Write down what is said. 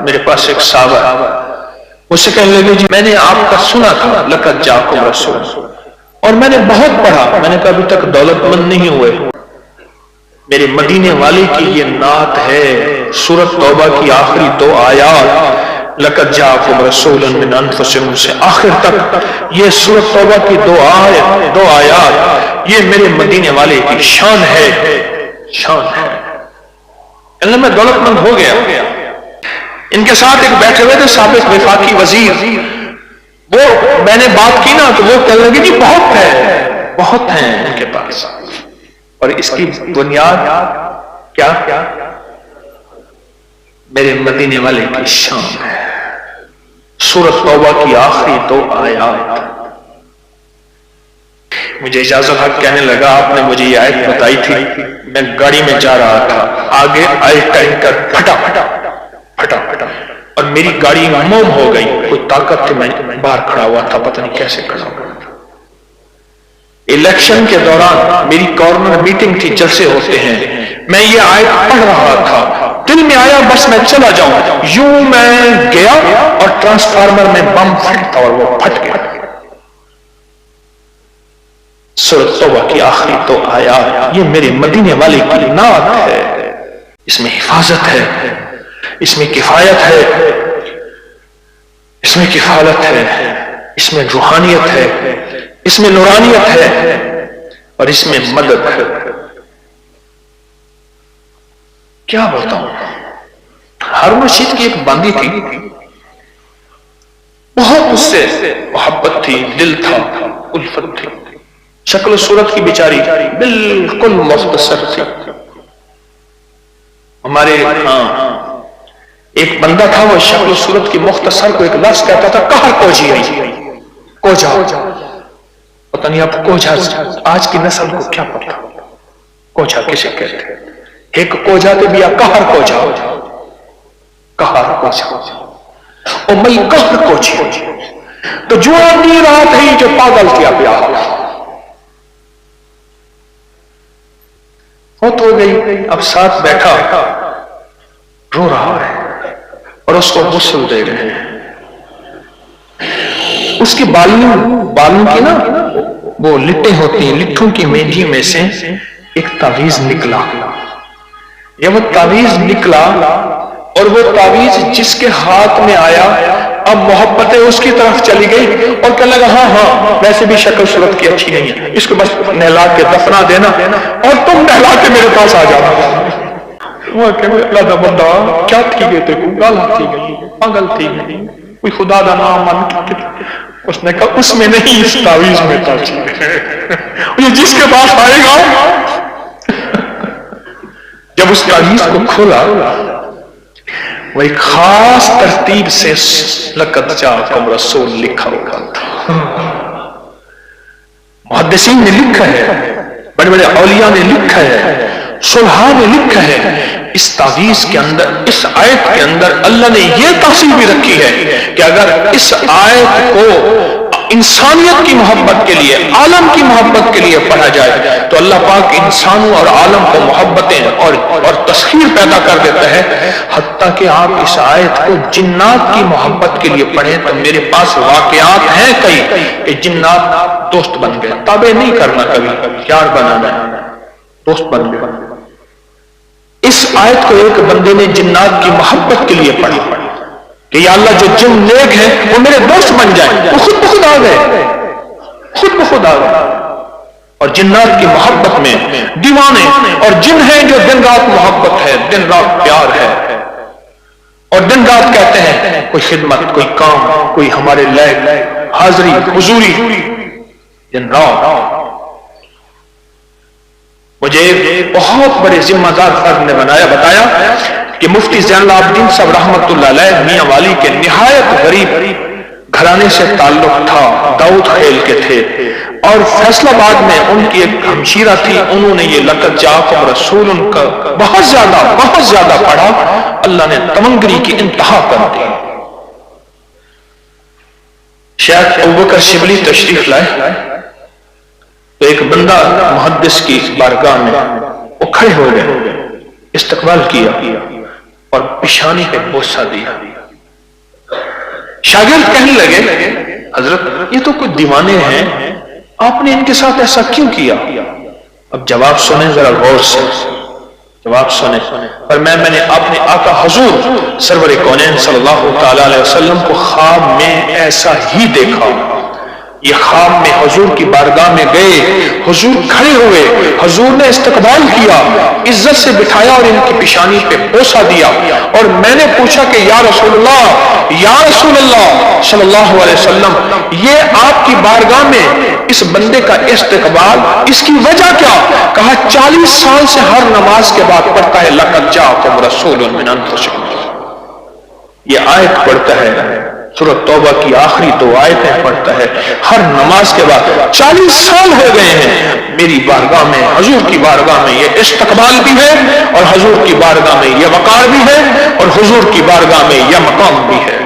میرے پاس ایک صحابہ اسے کہنے لگے جی میں نے آپ کا سنا تھا لقد جاءکم رسول، اور میں نے بہت پڑھا، میں نے کہا ابھی تک دولت مند نہیں ہوئے۔ میرے مدینے والے کی یہ نعت ہے، سورۃ توبہ کی آخری 2 آیات لقد جاءکم رسول من انفسکم سے آخر تک یہ سورۃ توبہ کی 2 آیات یہ میرے مدینے والے کی شان ہے، شان ہے۔ اللہ میں دولت مند ہو گیا۔ ان کے ساتھ ایک بیٹھے ہوئے تھے سابق وفاقی وزیر، وہ میں نے بات کی نا تو وہ کہنے لگے جی بہت ہے، بہت ہیں ان کے پاس، اور اس کی بنیاد کیا؟ میرے مدینے والے کی شان ہے۔ سورۃ توبہ کی آخری 2 آیات۔ مجھے اجازت حق کہنے لگا آپ نے مجھے یہ آیت بتائی تھی، میں گاڑی میں جا رہا تھا، آگے ٹینکر پھٹا اور میری گاڑی موم ہو گئی، کوئی طاقت تھی، میں باہر کھڑا ہوا تھا، پتہ نہیں کیسے کھڑا ہوا تھا۔ الیکشن کے دوران میری کارنر میٹنگ تھی، جلسے ہوتے ہیں، میں یہ آیت پڑھ رہا تھا، دل میں آیا بس میں چلا جاؤں، یوں میں گیا اور ٹرانسفارمر میں بم پھٹتا اور وہ پھٹ گیا۔ سورۃ توبہ کی آخری 2 آیات یہ میرے مدینے والے کی نعت ہے، اس میں حفاظت ہے، اس میں کفایت ہے، اس میں کفالت ہے، اس میں روحانیت ہے، اس میں نورانیت ہے، اور اس میں مدد ہے۔ کیا بتاؤں، ہارون رشید کی ایک باندی تھی، بہت اس سے محبت تھی، دل تھا، الفت تھی، شکل و صورت کی بیچاری بالکل مختصر تھی۔ ہمارے ایک بندہ تھا، وہ شکل و صورت کی مختصر کو ایک لفظ کہتا تھا کہر کوجی ہے، کوجا، پتہ نہیں آپ کوجا آج کی نسل کو کیا پتا کوجا کسے کہتے ہیں؟ ایک کوجا تے بیا کہر کوجا، کہر کوجا، او مئی کہر کوجی، تو جو آدمی رات ہے جو پاگل کیا پیا ہوت ہو گئی، اب ساتھ بیٹھا رو رہا ہے اور اس کو غسل دے رہے ہیں، اس کی بالوں کی نا وہ لٹیں ہوتی ہیں، لٹھوں کی مینجی میں سے ایک تعویذ نکلا، یا وہ تعویذ نکلا اور وہ تعویذ جس کے ہاتھ میں آیا اب محبتیں اس کی طرف چلی گئی اور کہنے لگا ہاں ویسے بھی شکل صورت کی اچھی نہیں ہے، اس کو بس نہلا کے دفنا دینا اور تم نہلا کے میرے پاس آ جانا۔ وہ کہنے اللہ دا بندہ کیا تھی گئے تے کو گالا تھی گئی، پاگل تھی گئی، کوئی خدا دا نام من کے، اس نے کہا اس میں نہیں، اس تعویذ میں تھا، یہ جس کے پاس آئے گا۔ جب اس تعویذ کو کھولا وہ ایک خاص ترتیب سے لقد جاءکم رسول لکھا ہوا تھا۔ محدثین نے لکھا ہے، بڑے بڑے اولیاء نے لکھا ہے، صلحاء نے لکھا ہے، اس تعویذ کے اندر، اس آیت کے اندر اللہ نے یہ تاثیر بھی رکھی ہے کہ اگر اس آیت کو انسانیت کی محبت کے لیے، عالم کی محبت کے لیے پڑھا جائے تو اللہ پاک انسانوں اور عالم کو محبتیں اور تسخیر پیدا کر دیتا ہے، حتیٰ کہ آپ اس آیت کو جنات کی محبت کے لیے پڑھیں تو میرے پاس واقعات ہیں کئی کہ جنات دوست بن گئے، تابع نہیں کرنا، کبھی یار بنانا ہے، دوست بن گئے۔ اس آیت کو ایک بندے نے جنات کی محبت کے لیے پڑھی کہ یا اللہ جو جن نیک ہیں وہ میرے دوست بن جائیں، وہ خود بخود آ گئے، خود بخود آ گئے، اور جنات کی محبت میں دیوانے اور جن ہیں جو دن رات محبت ہے، دن رات پیار ہے، اور دن رات کہتے ہیں کوئی خدمت، کوئی کام، کوئی ہمارے لائق حاضری حضوری، دن رات۔ مجھے بہت بڑے ذمہ دار فرد نے بتایا کہ مفتی زین العابدین صاحب رحمت اللہ علیہ میاں والی کے نہایت غریب گھرانے سے تعلق تھا، داؤد خیل کے تھے، اور فیصل آباد میں ان کی ایک ہمشیرہ تھی، انہوں نے یہ لقد جاءکم رسول ان کا بہت زیادہ پڑھا، اللہ نے تمنگری کی انتہا کر دی۔ شیخ ابوبکر شبلی تشریف لائے تو ایک بندہ محدث کی بارگاہ میں وہ کھڑے ہو گئے، استقبال کیا اور پیشانی پہ بوسہ دیا۔ شاگرد کہنے لگے حضرت یہ تو کوئی دیوانے ہیں، آپ نے ان کے ساتھ ایسا کیوں کیا؟ اب جواب سنیں ذرا غور سے، جواب سنیں۔ پر میں نے اپنے آقا حضور سرور کونین صلی اللہ تعالی علیہ وسلم کو خواب میں ایسا ہی دیکھا۔ یہ خواب میں حضور کی بارگاہ میں گئے، حضور کھڑے ہوئے، حضور نے استقبال کیا، عزت سے بٹھایا اور ان کی پیشانی پہ بوسہ دیا، اور میں نے پوچھا کہ یا رسول اللہ، یا رسول اللہ صلی اللہ علیہ وسلم، یہ آپ کی بارگاہ میں اس بندے کا استقبال، اس کی وجہ کیا؟ کہا 40 سال سے ہر نماز کے بعد پڑھتا ہے لقد جاءکم رسول من انفسکم۔ یہ آیت پڑھتا ہے، سورۃ توبہ کی آخری 2 آیتیں پڑھتا ہے، ہر نماز کے بعد 40 سال ہو گئے ہیں میری بارگاہ میں، حضور کی بارگاہ میں یہ استقبال بھی ہے، اور حضور کی بارگاہ میں یہ وقار بھی ہے، اور حضور کی بارگاہ میں یہ مقام بھی ہے۔